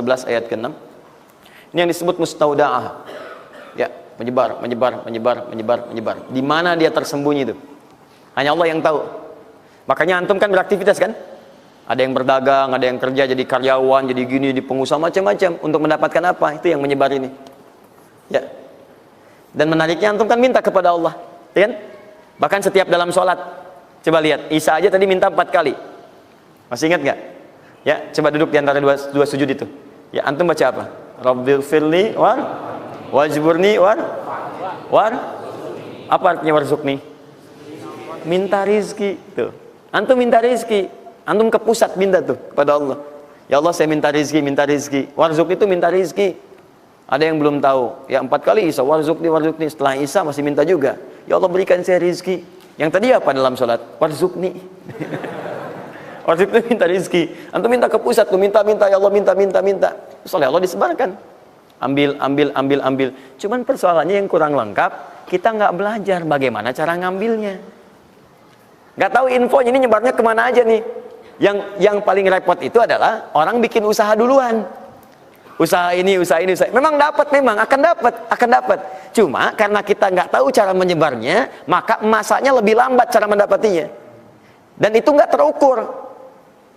11 ayat ke-6. Ini yang disebut mustaudaah. Ya, menyebar. Di mana dia tersembunyi itu? Hanya Allah yang tahu. Makanya antum kan beraktivitas kan? Ada yang berdagang, ada yang kerja jadi karyawan, jadi gini, di pengusaha macam-macam untuk mendapatkan apa? Itu yang menyebar ini. Ya. Dan menariknya antum kan minta kepada Allah, ya kan? Bahkan setiap dalam sholat. Coba lihat, Isa aja tadi minta 4 kali. Masih ingat nggak? Ya, coba duduk di antara dua sujud itu. Ya, antum baca apa? Rabbighfirli wajburni apa artinya warzuqni? Minta rizki tuh. Antum minta rizki, antum ke pusat minta tuh kepada Allah. Ya Allah, saya minta rizki. Warzuq itu minta rizki. Ada yang belum tahu. Ya 4 kali Isa warzuqni. Setelah Isa masih minta juga. Ya Allah, berikan saya rizki. Yang tadi apa dalam sholat? Warzuqni. Warzuq itu minta rizki. Antum minta ke pusat tuh, minta ya Allah, minta. Soalnya Allah disebarkan. Ambil. Cuman persoalannya yang kurang lengkap, kita nggak belajar bagaimana cara ngambilnya. Nggak tahu infonya, ini nyebarnya kemana aja nih. Yang paling repot itu adalah orang bikin usaha duluan. Usaha ini. Memang akan dapat. Cuma karena kita nggak tahu cara menyebarnya, maka masanya lebih lambat cara mendapatinya. Dan itu nggak terukur.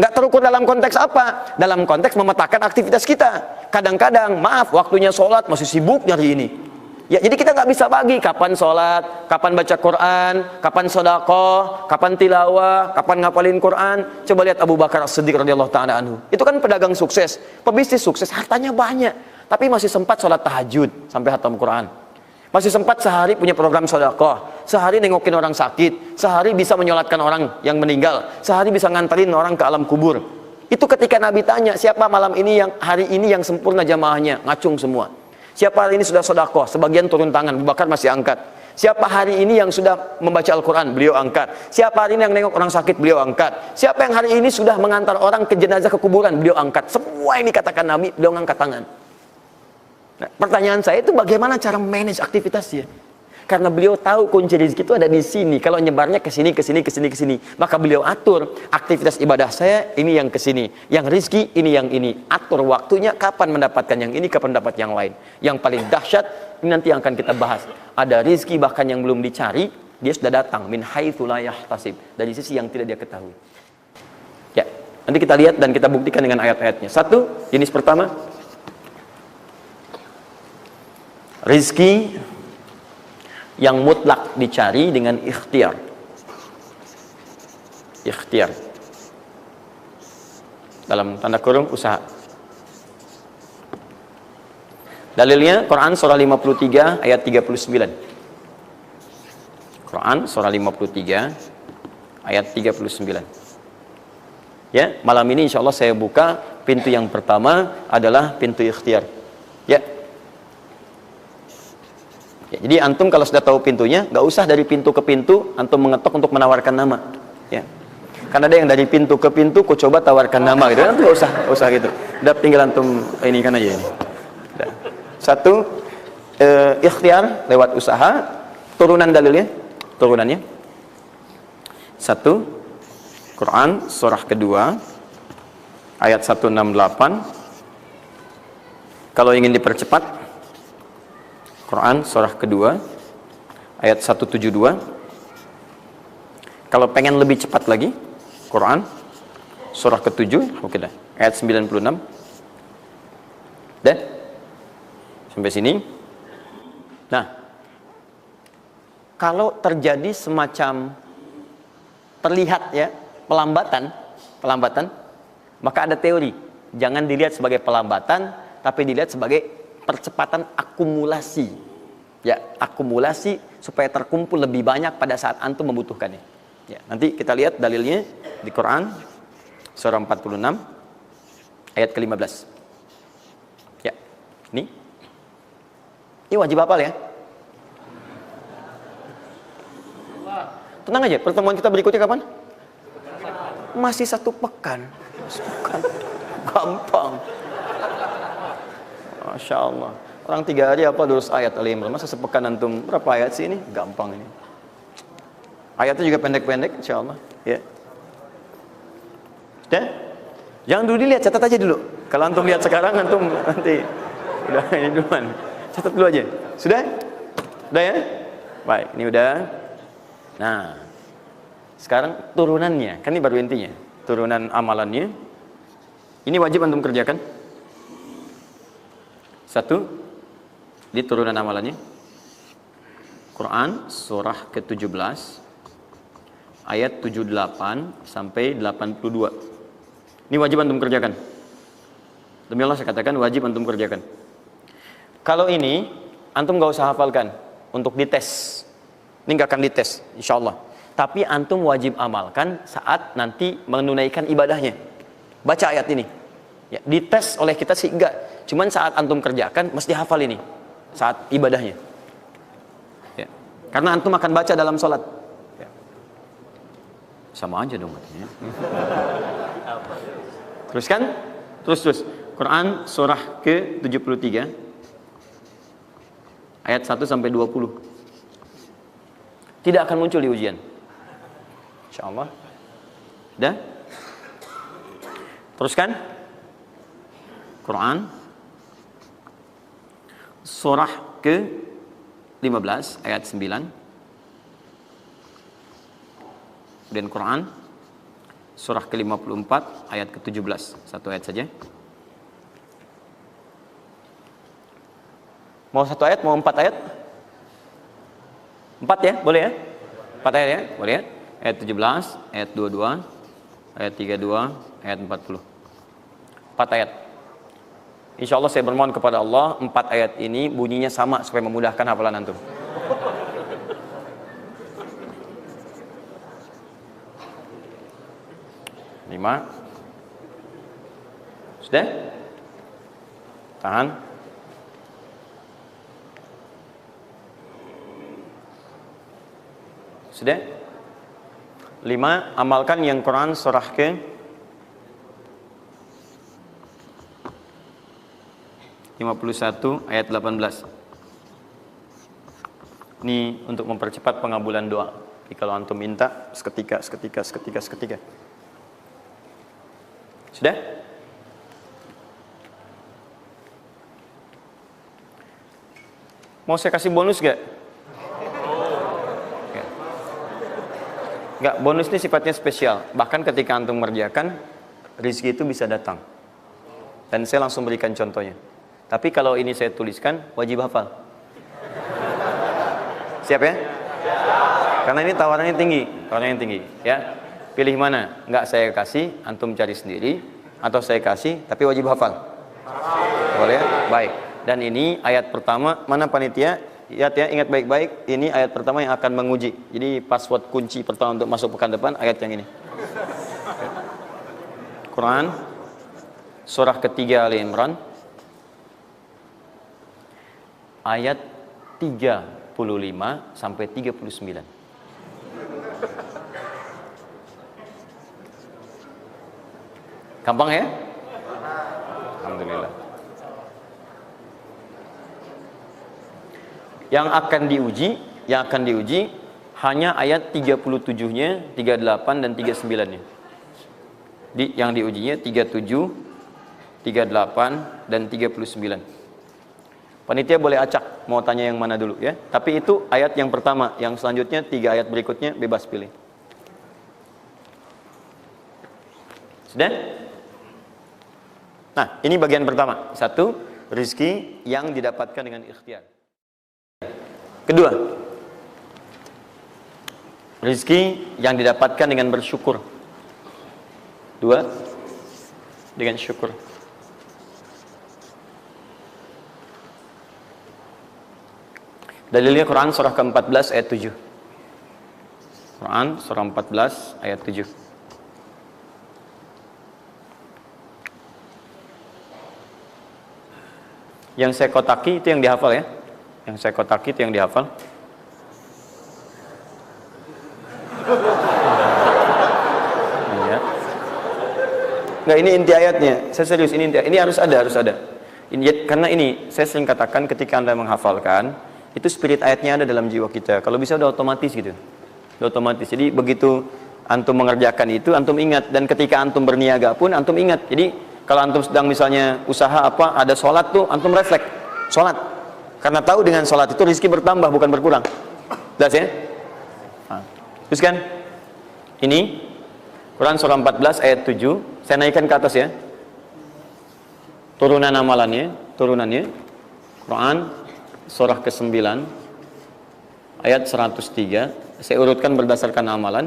Nggak terukur dalam konteks apa? Dalam konteks memetakan aktivitas kita. Kadang-kadang, maaf, waktunya sholat masih sibuk nyari ini. Ya, jadi kita nggak bisa bagi kapan sholat, kapan baca Quran, kapan sedekah, kapan tilawah, kapan ngapalin Quran. Coba lihat Abu Bakar As-Siddiq radhiyallahu ta'ala anhu. Itu kan pedagang sukses, pebisnis sukses, hartanya banyak, tapi masih sempat sholat tahajud sampai khatam Quran. Masih sempat sehari punya program sedekah, sehari nengokin orang sakit, sehari bisa menyolatkan orang yang meninggal, sehari bisa nganterin orang ke alam kubur. Itu ketika Nabi tanya, siapa malam ini hari ini yang sempurna jamaahnya, ngacung semua. Siapa hari ini sudah sedekah, sebagian turun tangan, Abu Bakar masih angkat. Siapa hari ini yang sudah membaca Al-Quran, beliau angkat. Siapa hari ini yang nengok orang sakit, beliau angkat. Siapa yang hari ini sudah mengantar orang ke jenazah ke kuburan, beliau angkat. Semua ini katakan Nabi, beliau angkat tangan. Nah, pertanyaan saya itu bagaimana cara manage aktivitasnya? Karena beliau tahu kunci rezeki itu ada di sini. Kalau nyebarnya ke sini. Maka beliau atur aktivitas ibadah saya ini yang ke sini. Yang rezeki ini yang ini. Atur waktunya kapan mendapatkan yang ini, kapan dapat yang lain. Yang paling dahsyat ini nanti yang akan kita bahas. Ada rezeki bahkan yang belum dicari, dia sudah datang min haitsu la yahtasib, dari sisi yang tidak dia ketahui. Ya, nanti kita lihat dan kita buktikan dengan ayat-ayatnya. Satu, jenis pertama, rezeki yang mutlak dicari dengan ikhtiar. Dalam tanda kurung usaha. Dalilnya Quran surah 53 ayat 39. Quran surah 53 ayat 39. Ya, malam ini insya Allah saya buka pintu yang pertama adalah pintu ikhtiar. Ya. Ya, jadi antum kalau sudah tahu pintunya, nggak usah dari pintu ke pintu antum mengetok untuk menawarkan nama. Ya. Karena ada yang dari pintu ke pintu, kok coba tawarkan nama gitu. Antum nggak usah gitu. Udah tinggal antum ini kan aja ini. Udah. Satu, ikhtiar lewat usaha. Turunannya. Satu, Quran surah kedua ayat 168. Kalau ingin dipercepat, Quran surah kedua ayat 172. Kalau pengen lebih cepat lagi, Quran surah ke-7, oke dah, ayat 96. Dan sampai sini. Nah, kalau terjadi semacam terlihat ya pelambatan, maka ada teori, jangan dilihat sebagai pelambatan, tapi dilihat sebagai percepatan akumulasi. Ya, akumulasi supaya terkumpul lebih banyak pada saat antum membutuhkannya. Ya, nanti kita lihat dalilnya di Quran surah 46 ayat ke-15. Ya. Ini wajib hafal ya. Tenang aja, pertemuan kita berikutnya kapan? Masih 1 pekan. Gampang. Masya Allah. Orang 3 hari apa 200 ayat Al-Imran. Masa sepekan antum berapa ayat sih ini? Gampang ini. Ayatnya juga pendek-pendek, insya Allah. Ya. Dan jangan dulu dilihat, catat aja dulu. Kalau antum lihat sekarang, antum nanti udah ini duluan. Catat dulu aja. Sudah? Udah ya? Baik, ini udah. Nah, sekarang turunannya, kan ini baru intinya. Turunan amalannya. Ini wajib antum kerjakan. Satu, di turunan amalannya. Quran surah ke-17 ayat 78 sampai 82. Ini wajib antum kerjakan. Demi Allah saya katakan wajib antum kerjakan. Kalau ini antum gak usah hafalkan untuk dites. Ini gak akan dites insyaallah. Tapi antum wajib amalkan saat nanti menunaikan ibadahnya. Baca ayat ini. Ya, dites oleh kita sih enggak. Cuman saat antum kerjakan mesti hafal ini saat ibadahnya. Ya. Karena antum akan baca dalam sholat. Ya. Sama aja dong artinya. Teruskan? Terus. Quran surah ke-73 ayat 1 sampai 20. Tidak akan muncul di ujian. Insyaallah. Sudah? Teruskan? Quran surah ke-15 ayat 9. Dan Quran surah ke-54 ayat ke-17. Satu ayat saja. Mau satu ayat, mau 4 ayat? 4 ya, boleh ya? 4 ayat ya, boleh ya? Ayat 17, ayat 22, ayat 32, ayat 40. 4 ayat. Insya Allah saya bermohon kepada Allah 4 ayat ini bunyinya sama supaya memudahkan hafalan antum. Lima. Sudah? Tahan. Sudah? 5. Amalkan yang Quran surah ke 51 ayat 18. Ini untuk mempercepat pengabulan doa. Jadi kalau antum minta seketika. Sudah? Mau saya kasih bonus gak? Enggak, bonus ini sifatnya spesial. Bahkan ketika antum mengerjakan, rezeki itu bisa datang. Dan saya langsung berikan contohnya. Tapi kalau ini saya tuliskan, wajib hafal. Siap ya? Karena ini tawarannya tinggi, ya. Pilih mana? Enggak saya kasih, antum cari sendiri, atau saya kasih, tapi wajib hafal. Boleh ya? Baik. Dan ini ayat pertama, mana panitia? Lihat ya, ingat baik-baik, ini ayat pertama yang akan menguji. Jadi password kunci pertama untuk masuk pekan depan, ayat yang ini. Quran, surah ketiga Ali Imran, ayat 35 sampai 39. Gampang ya? Alhamdulillah. Yang akan diuji hanya ayat 37-nya, 38 dan 39-nya. Yang diujinya 37, 38 dan 39. Panitia boleh acak mau tanya yang mana dulu ya. Tapi itu ayat yang pertama, yang selanjutnya 3 ayat berikutnya bebas pilih. Sudah? Nah, ini bagian pertama. 1, rezeki yang didapatkan dengan ikhtiar. Kedua, rezeki yang didapatkan dengan bersyukur. 2, dengan syukur. Dalilnya Quran surah ke-14 ayat 7. Quran surah 14 ayat 7. Yang saya kotaki itu yang dihafal ya. Yang saya kotaki itu yang dihafal. Iya. Enggak, ini inti ayatnya. Saya serius, ini inti. Ini harus ada. Ini, karena ini saya sering katakan ketika Anda menghafalkan, itu spirit ayatnya ada dalam jiwa kita. Kalau bisa udah otomatis gitu. Udah otomatis. Jadi begitu antum mengerjakan itu, antum ingat, dan ketika antum berniaga pun antum ingat. Jadi Kalau antum sedang misalnya usaha apa, ada sholat tuh, antum refleks sholat. Karena tahu dengan sholat itu rezeki bertambah, bukan berkurang. Jelas ya? Nah, terus kan? Ini Quran surah 14 ayat 7. Saya naikkan ke atas ya. Turunannya. Quran surah ke-9 ayat 103. Saya urutkan berdasarkan amalan.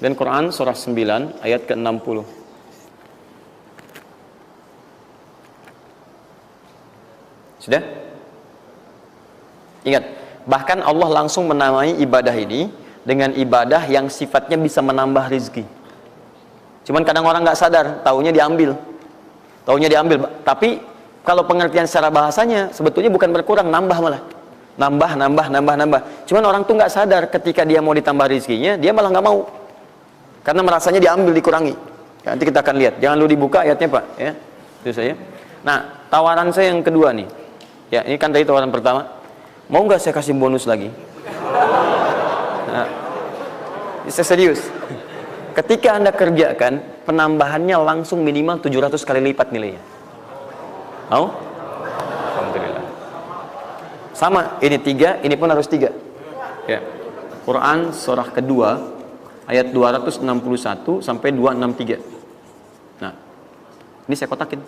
Dan Quran surah 9 ayat ke-60. Sudah? Ingat, bahkan Allah langsung menamai ibadah ini dengan ibadah yang sifatnya bisa menambah rezeki. Cuman kadang orang nggak sadar, taunya diambil. Tapi kalau pengertian secara bahasanya sebetulnya bukan berkurang, nambah malah. Nambah. Cuman orang tuh nggak sadar ketika dia mau ditambah rezekinya, dia malah nggak mau. Karena merasanya diambil, dikurangi. Ya, nanti kita akan lihat. Jangan lu dibuka ayatnya, Pak, ya. Itu saya. Nah, tawaran saya yang kedua nih. Ya, ini kan tadi tawaran pertama. Mau nggak saya kasih bonus lagi? Nah, saya serius. Ketika Anda kerjakan, penambahannya langsung minimal 700 kali lipat nilainya. Mau? Alhamdulillah. Sama, ini 3, ini pun harus 3. Ya. Quran surah kedua ayat 261 sampai 263. Nah, ini saya kotakin.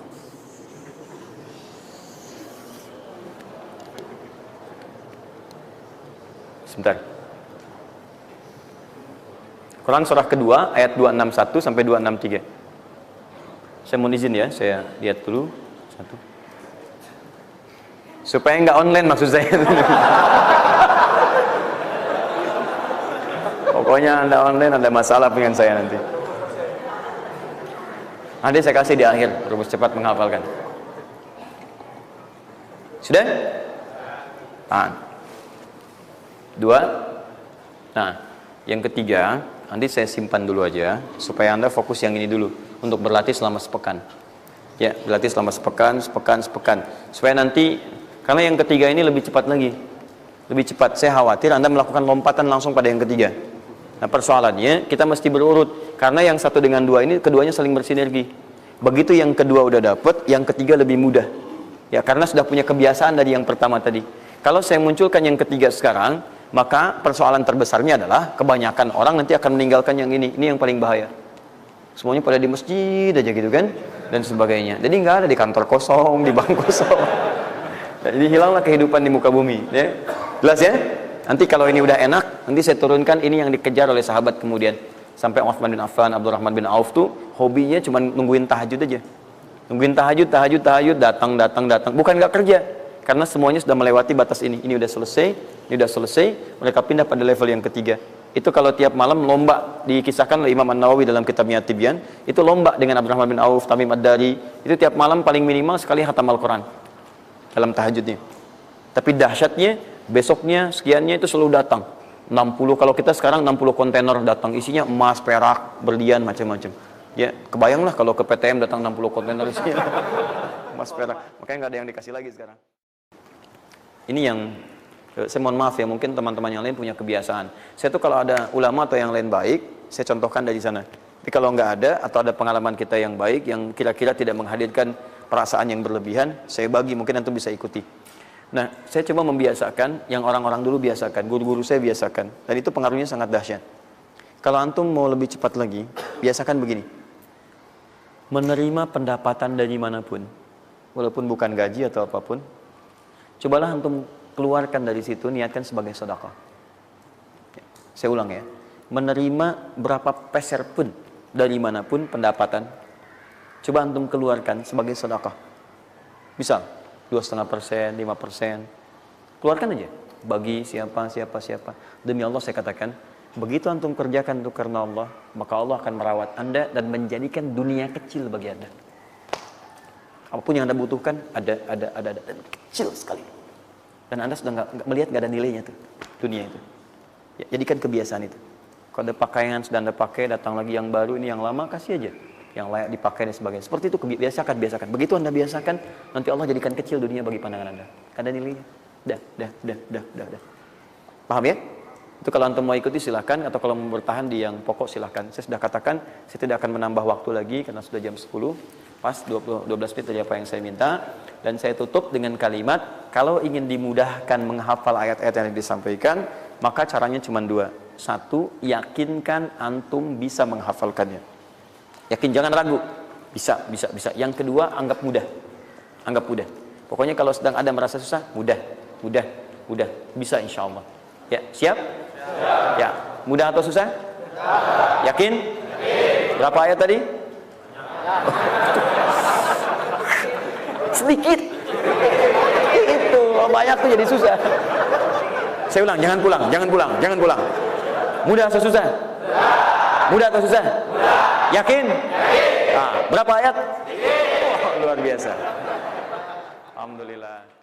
Sebentar. Quran surah kedua ayat 261 sampai 263. Saya mohon izin ya, saya lihat dulu satu. Supaya nggak online maksud saya. Pokoknya Anda online ada masalah dengan saya nanti. Nanti saya kasih di akhir, rumus cepat menghafalkan. Sudah? Dua. Nah, yang ketiga, nanti saya simpan dulu aja supaya Anda fokus yang ini dulu untuk berlatih selama sepekan. Ya, berlatih selama sepekan. Supaya nanti, karena yang ketiga ini lebih cepat lagi. Lebih cepat. Saya khawatir Anda melakukan lompatan langsung pada yang ketiga. Nah, persoalannya kita mesti berurut karena yang satu dengan dua ini keduanya saling bersinergi. Begitu yang kedua udah dapet, yang ketiga lebih mudah. Ya, karena sudah punya kebiasaan dari yang pertama tadi. Kalau saya munculkan yang ketiga sekarang, maka persoalan terbesarnya adalah kebanyakan orang nanti akan meninggalkan yang ini yang paling bahaya. Semuanya pada di masjid aja gitu kan, dan sebagainya. Jadi nggak ada di kantor kosong, di bank kosong. Jadi hilanglah kehidupan di muka bumi. Ya. Jelas ya? Nanti kalau ini udah enak, nanti saya turunkan ini yang dikejar oleh sahabat kemudian. Sampai Utsman bin Affan, Abdurrahman bin Auf tuh hobinya cuma nungguin tahajud aja. Nungguin tahajud, datang. Bukan nggak kerja. Karena semuanya sudah melewati batas ini. Ini udah selesai, mereka pindah pada level yang ketiga. Itu kalau tiap malam lomba, dikisahkan oleh Imam An-Nawawi dalam kitabnya Tibyan, itu lomba dengan Abdurrahman bin Auf, Tamim Ad-Dari, itu tiap malam paling minimal sekali khatam Al-Quran dalam tahajudnya. Tapi dahsyatnya, besoknya, sekiannya itu selalu datang. 60, kalau kita sekarang 60 kontainer datang, isinya emas, perak, berlian, macam-macam. Ya, kebayanglah kalau ke PTM datang 60 kontainer isinya emas, perak. Makanya nggak ada yang dikasih lagi sekarang. Ini yang saya mohon maaf ya, mungkin teman-teman yang lain punya kebiasaan. Saya tuh kalau ada ulama atau yang lain baik, saya contohkan dari sana. Tapi kalau nggak ada, atau ada pengalaman kita yang baik, yang kira-kira tidak menghadirkan perasaan yang berlebihan, saya bagi, mungkin antum bisa ikuti. Nah, saya coba membiasakan, yang orang-orang dulu biasakan, guru-guru saya biasakan, dan itu pengaruhnya sangat dahsyat. Kalau antum mau lebih cepat lagi, biasakan begini. Menerima pendapatan dari manapun, walaupun bukan gaji atau apapun, cobalah antum keluarkan dari situ, niatkan sebagai sedekah. Saya ulang ya, menerima berapa peser pun dari manapun pendapatan, coba antum keluarkan sebagai sedekah. Misal 2,5%, 5%, keluarkan aja. Bagi siapa. Demi Allah saya katakan, begitu antum kerjakan itu karena Allah, maka Allah akan merawat Anda dan menjadikan dunia kecil bagi Anda. Apapun yang Anda butuhkan, ada kecil sekali. Dan Anda sudah nggak melihat, nggak ada nilainya tuh dunia itu. Ya, jadikan kebiasaan itu. Kalau ada pakaian sudah Anda pakai, datang lagi yang baru, ini yang lama kasih aja, yang layak dipakai dan sebagainya. Seperti itu biasakan. Begitu Anda biasakan, nanti Allah jadikan kecil dunia bagi pandangan Anda. Ada nilainya. Dah. Paham ya? Itu kalau antum mau ikuti silahkan, atau kalau mau bertahan di yang pokok silahkan. Saya sudah katakan, saya tidak akan menambah waktu lagi karena sudah jam 10. Pas 12 menit tadi apa yang saya minta. Dan saya tutup dengan kalimat, kalau ingin dimudahkan menghafal ayat-ayat yang disampaikan, maka caranya cuma dua. Satu, yakinkan antum bisa menghafalkannya. Yakin, jangan ragu. Bisa. Yang kedua, anggap mudah. Anggap mudah. Pokoknya kalau sedang ada merasa susah, mudah. Bisa insya Allah. Ya, siap? Ya, mudah atau susah? Yakin? Berapa ayat tadi? Sedikit. Itu banyak tuh jadi susah. Saya ulang, jangan pulang. Mudah atau susah? Mudah atau susah? Yakin? Nah, berapa ayat? Oh, luar biasa. Alhamdulillah.